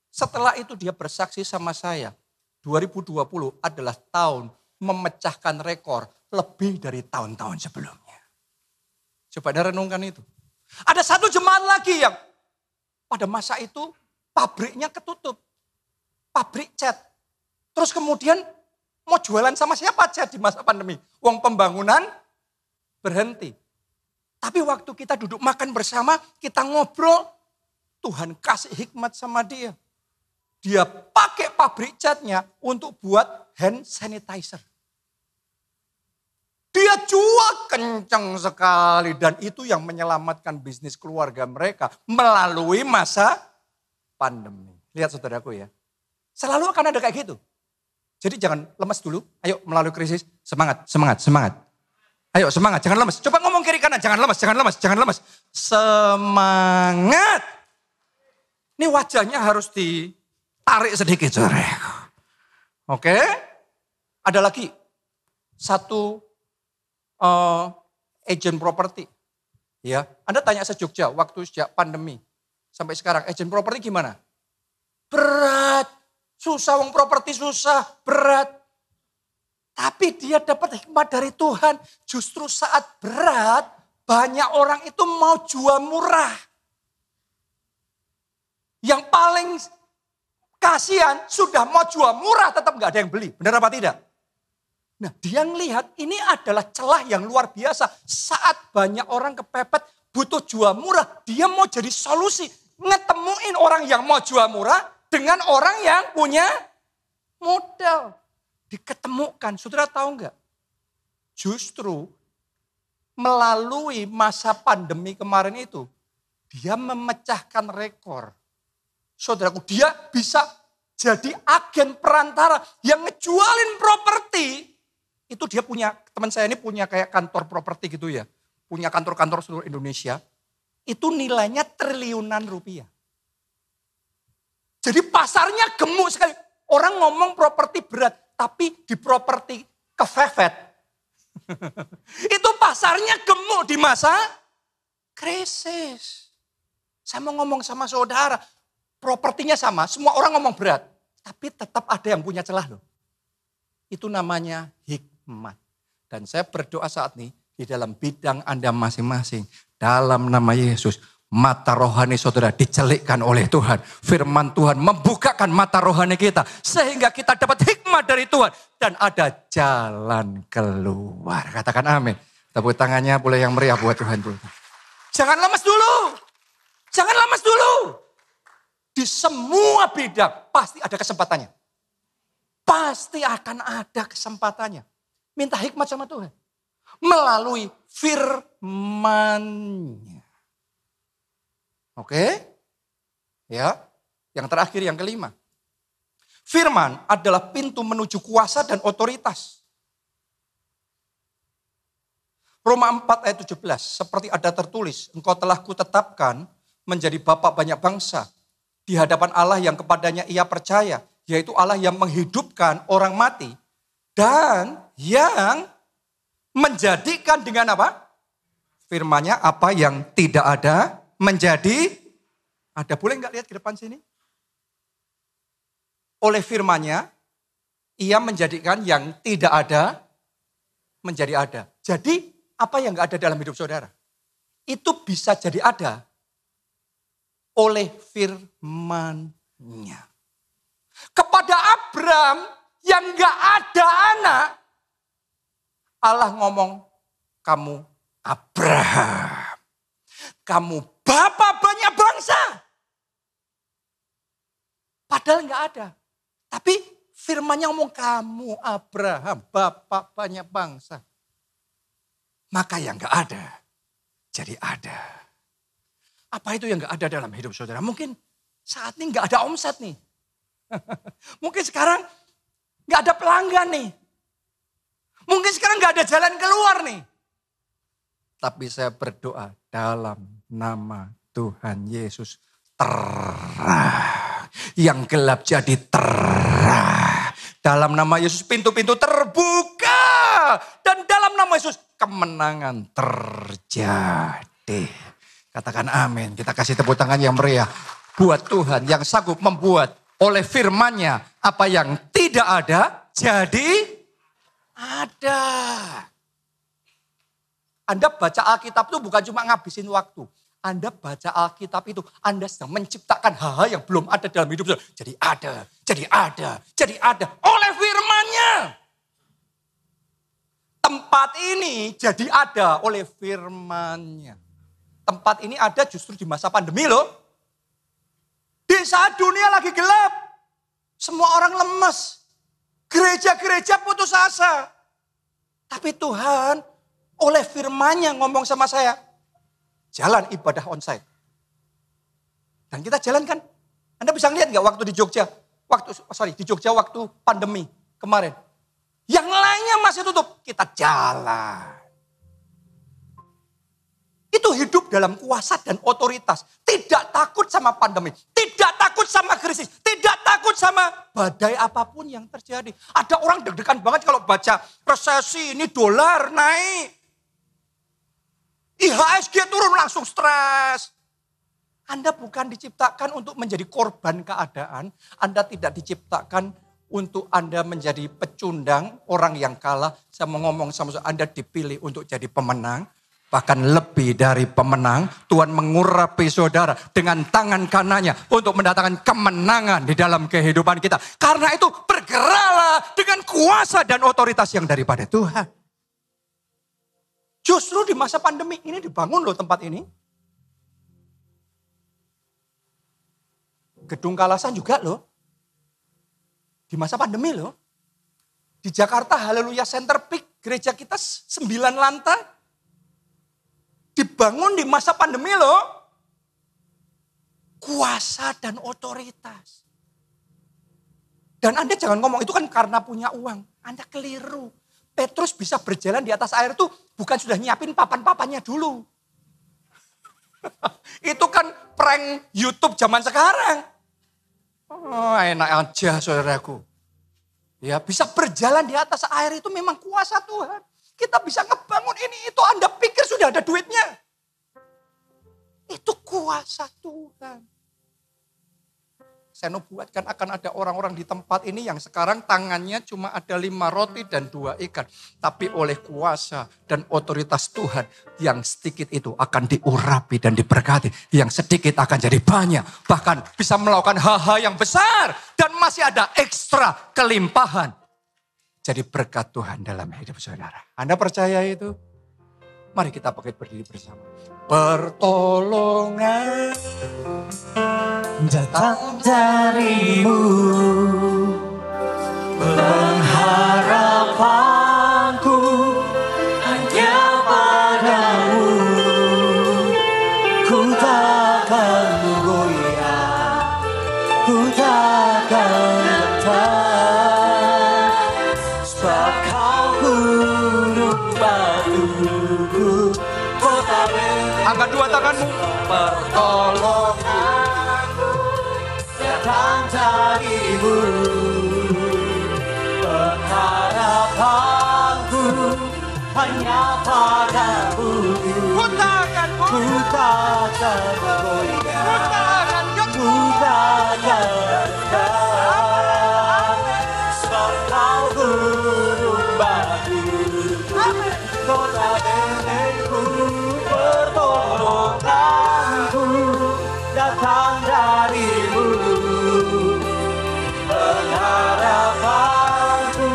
Setelah itu dia bersaksi sama saya, 2020 adalah tahun memecahkan rekor lebih dari tahun-tahun sebelumnya. Coba Anda renungkan itu. Ada satu jemaat lagi yang pada masa itu pabriknya ketutup. Pabrik cat. Terus kemudian mau jualan sama siapa cat di masa pandemi? Uang pembangunan berhenti. Tapi waktu kita duduk makan bersama, kita ngobrol, Tuhan kasih hikmat sama dia. Dia pakai pabrik catnya untuk buat hand sanitizer. Dia jual kencang sekali dan itu yang menyelamatkan bisnis keluarga mereka melalui masa pandemi. Lihat saudaraku ya. Selalu akan ada kayak gitu. Jadi jangan lemas dulu. Ayo melalui krisis. Semangat. Ayo semangat, jangan lemas. Coba ngomong kiri kanan, jangan lemas. Semangat. Ini wajahnya harus ditarik sedikit, saudara. Oke. Ada lagi satu agent properti. Ya, Anda tanya se-Jogja waktu sejak pandemi sampai sekarang, agent properti gimana? Berat. Susah, wong properti susah, berat. Tapi dia dapat hikmat dari Tuhan. Justru saat berat, banyak orang itu mau jual murah. Yang paling kasihan sudah mau jual murah tetap gak ada yang beli. Benar apa tidak? Nah dia ngelihat ini adalah celah yang luar biasa. Saat banyak orang kepepet butuh jual murah. Dia mau jadi solusi. Ngetemuin orang yang mau jual murah dengan orang yang punya modal. Diketemukan, saudara tahu enggak? Justru melalui masa pandemi kemarin itu, dia memecahkan rekor. Saudaraku, dia bisa jadi agen perantara yang ngejualin properti. Itu dia punya, teman saya ini punya kayak kantor properti gitu ya. Punya kantor-kantor seluruh Indonesia. Itu nilainya triliunan rupiah. Jadi pasarnya gemuk sekali. Orang ngomong properti berat, tapi di properti kefefet. Itu pasarnya gemuk di masa krisis. Saya mau ngomong sama saudara, propertinya sama, semua orang ngomong berat. Tapi tetap ada yang punya celah loh. Itu namanya hikmat. Dan saya berdoa saat ini, di dalam bidang Anda masing-masing, dalam nama Yesus, mata rohani saudara dicelikkan oleh Tuhan. Firman Tuhan membukakan mata rohani kita, sehingga kita dapat hikmat dari Tuhan. Dan ada jalan keluar. Katakan amin. Tepuk tangannya boleh yang meriah buat Tuhan. Jangan lemes dulu. Jangan lemes dulu. Di semua bidang pasti ada kesempatannya. Pasti akan ada kesempatannya. Minta hikmat sama Tuhan. Melalui firman-Nya. Oke? Ya. Yang terakhir, yang kelima. Firman adalah pintu menuju kuasa dan otoritas. Roma 4 ayat 17. Seperti ada tertulis, engkau telah kutetapkan menjadi bapak banyak bangsa di hadapan Allah yang kepadanya ia percaya, yaitu Allah yang menghidupkan orang mati dan yang menjadikan dengan apa? Firman-Nya apa yang tidak ada menjadi ada. Boleh nggak lihat ke depan sini? Oleh firman-Nya ia menjadikan yang tidak ada menjadi ada. Jadi apa yang nggak ada dalam hidup saudara? Itu bisa jadi ada oleh firman-Nya. Kepada Abram yang gak ada anak, Allah ngomong, kamu Abraham. Kamu bapak banyak bangsa. Padahal gak ada. Tapi firman-Nya ngomong, kamu Abraham, bapak banyak bangsa. Maka yang gak ada, jadi ada. Apa itu yang gak ada dalam hidup saudara? Mungkin saat ini gak ada omset nih. Mungkin sekarang gak ada pelanggan nih. Mungkin sekarang gak ada jalan keluar nih. Tapi saya berdoa dalam nama Tuhan Yesus, terang. Yang gelap jadi terang. Dalam nama Yesus pintu-pintu terbuka. Dan dalam nama Yesus kemenangan terjadi. Katakan amin. Kita kasih tepuk tangan yang meriah buat Tuhan yang sanggup membuat oleh firman-Nya apa yang tidak ada jadi ada. Anda baca Alkitab itu bukan cuma ngabisin waktu. Anda baca Alkitab itu Anda sedang menciptakan hal-hal yang belum ada dalam hidup saudara. Jadi ada, jadi ada, jadi ada oleh firman-Nya. Tempat ini jadi ada oleh firman-Nya. Tempat ini ada justru di masa pandemi loh. Di saat dunia lagi gelap. Semua orang lemes. Gereja-gereja putus asa. Tapi Tuhan oleh firman-Nya ngomong sama saya. Jalan ibadah onsite. Dan kita jalankan. Anda bisa ngeliat gak waktu di Jogja? Di Jogja waktu pandemi kemarin. Yang lainnya masih tutup. Kita jalan. Itu hidup dalam kuasa dan otoritas. Tidak takut sama pandemi. Tidak takut sama krisis. Tidak takut sama badai apapun yang terjadi. Ada orang deg-degan banget kalau baca resesi ini dolar naik. IHSG turun langsung stres. Anda bukan diciptakan untuk menjadi korban keadaan. Anda tidak diciptakan untuk Anda menjadi pecundang, orang yang kalah. Saya mau ngomong sama Anda dipilih untuk jadi pemenang. Bahkan lebih dari pemenang, Tuhan mengurapi saudara dengan tangan kanannya untuk mendatangkan kemenangan di dalam kehidupan kita. Karena itu bergeraklah dengan kuasa dan otoritas yang daripada Tuhan. Justru di masa pandemi ini dibangun loh tempat ini. Gedung Kalasan juga loh. Di masa pandemi loh. Di Jakarta Haleluya Center Peak, gereja kita 9 lantai. Dibangun di masa pandemi loh. Kuasa dan otoritas. Dan Anda jangan ngomong itu kan karena punya uang. Anda keliru. Petrus bisa berjalan di atas air itu bukan sudah nyiapin papan-papannya dulu. Itu kan prank YouTube zaman sekarang. Oh, enak aja saudaraku. Ya, bisa berjalan di atas air itu memang kuasa Tuhan. Kita bisa ngebangun ini itu, Anda pikir sudah ada duitnya. Itu kuasa Tuhan. Saya nubuatkan akan ada orang-orang di tempat ini yang sekarang tangannya cuma ada 5 roti dan 2 ikan. Tapi oleh kuasa dan otoritas Tuhan, yang sedikit itu akan diurapi dan diberkati. Yang sedikit akan jadi banyak. Bahkan bisa melakukan hal-hal yang besar. Dan masih ada ekstra kelimpahan. Jadi berkat Tuhan dalam hidup saudara. Anda percaya itu? Mari kita berdiri bersama. Pertolongan datang darimu, pengharapanku hanya padamu. Ku takkan goyah, ku takkan getar, sebab kau gunung batuku, kota benteng. Angkat 2 tanganmu. Pertolonganku datang darimu, pengharapanku hanya padamu. Ku takkan goyah, ku takkan getar, sebab kau gunung batuku, kota bentengku. Pertolonganku datang darimu, pengharapanku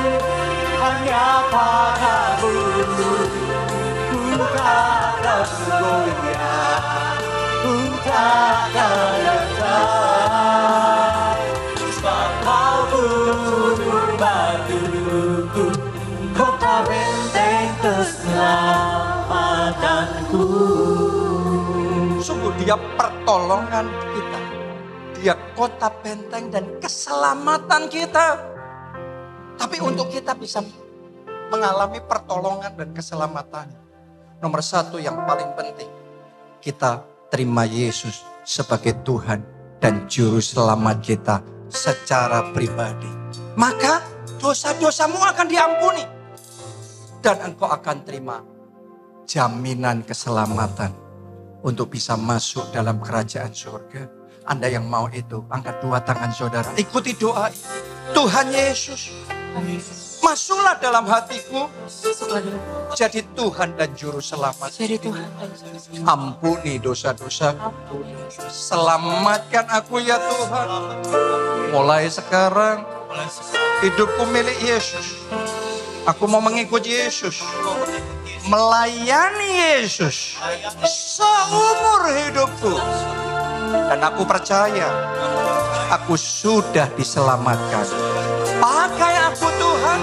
hanya padamu. Ku takkan goyah, ku takkan getar, sebab kau gunung batuku, kota benteng keselamatanku. Sungguh dia pertolongan kita. Dia kota benteng dan keselamatan kita. Tapi untuk kita bisa mengalami pertolongan dan keselamatan, nomor 1 yang paling penting, kita terima Yesus sebagai Tuhan dan Juru Selamat kita secara pribadi. Maka dosa-dosamu akan diampuni. Dan engkau akan terima jaminan keselamatan untuk bisa masuk dalam kerajaan surga. Anda yang mau itu, angkat 2 tangan saudara. Ikuti doa. Tuhan Yesus, masuklah dalam hatiku. Jadi Tuhan dan Juru Selamat. Jadi Tuhan. Ampuni dosa-dosa. Selamatkan aku ya Tuhan. Mulai sekarang, hidupku milik Yesus. Aku mau mengikuti Yesus. Melayani Yesus seumur hidupku. Dan aku percaya aku sudah diselamatkan. Pakai aku Tuhan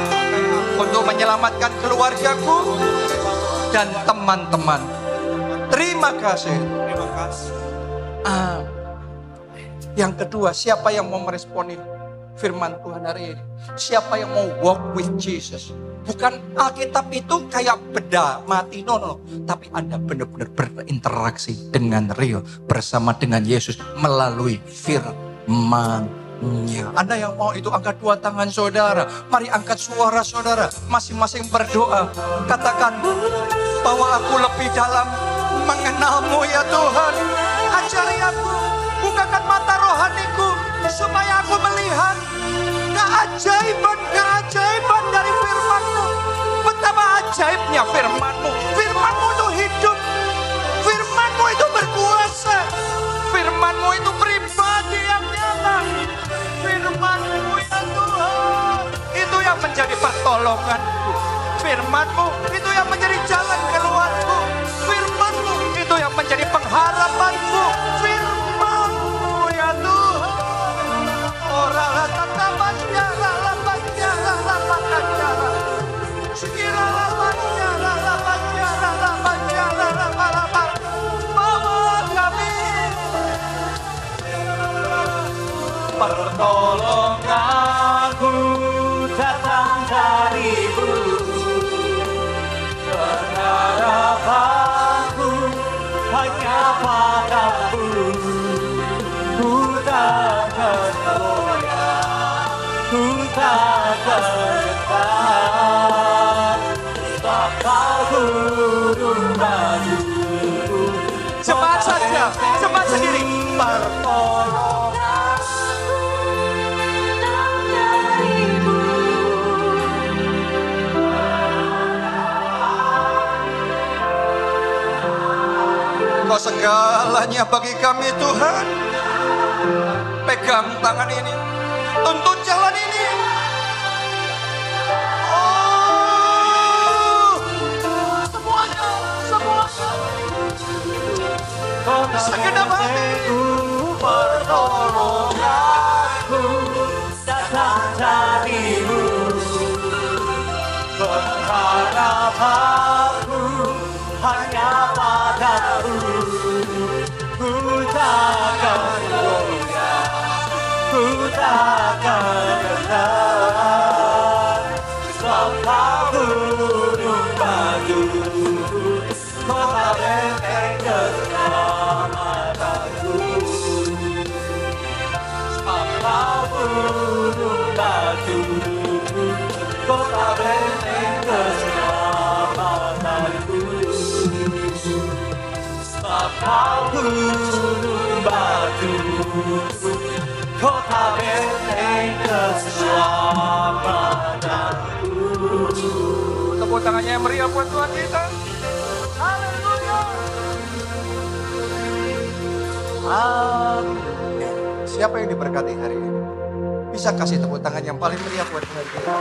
untuk menyelamatkan keluargaku dan teman-teman. Terima kasih. Yang kedua, siapa yang mau meresponi firman Tuhan hari ini? Siapa yang mau walk with Jesus? Bukan Alkitab itu kayak benda mati, no. Tapi Anda benar-benar berinteraksi dengan real bersama dengan Yesus melalui firman-Nya. Anda yang mau itu, angkat 2 tangan saudara. Mari angkat suara saudara. Masing-masing berdoa. Katakan bahwa aku lebih dalam mengenal-Mu ya Tuhan. Ajari aku, bukakan mata rohaniku supaya aku melihat keajaiban dari firman-Mu. Betapa ajaibnya firman-Mu. Firman-Mu itu hidup. Firman-Mu itu berkuasa. Firman-Mu itu pribadi yang nyata. Firman-Mu ya Tuhan, itu yang menjadi pertolonganku. Firman-Mu itu yang menjadi jalan keluarku. Firman-Mu itu yang menjadi pengharapanku. Firman-Mu ya Tuhan. Orang pertolongan gunung batu. Jemaat saja, jemaat sendiri. Pertolongan Kau segalanya bagi kami Tuhan. Pegang tangan ini, tuntun jalan ini. Oh, semuanya. Segenap hati. pertolonganku datang darimu. Pengharapanku hanya padamu. Ku takkan goyah, ku takkan gentar. Sebab kau gunung batu, kota benteng keselamatanku. Sebab kau gunung batu, kota benteng keselamatanku. Sebab kau gunung batu, kota benteng keselamatanku. Tepuk tangannya yang meriah buat Tuhan kita. Haleluya. Siapa yang diberkati hari ini? Bisa kasih tepuk tangan yang paling meriah buat Tuhan kita.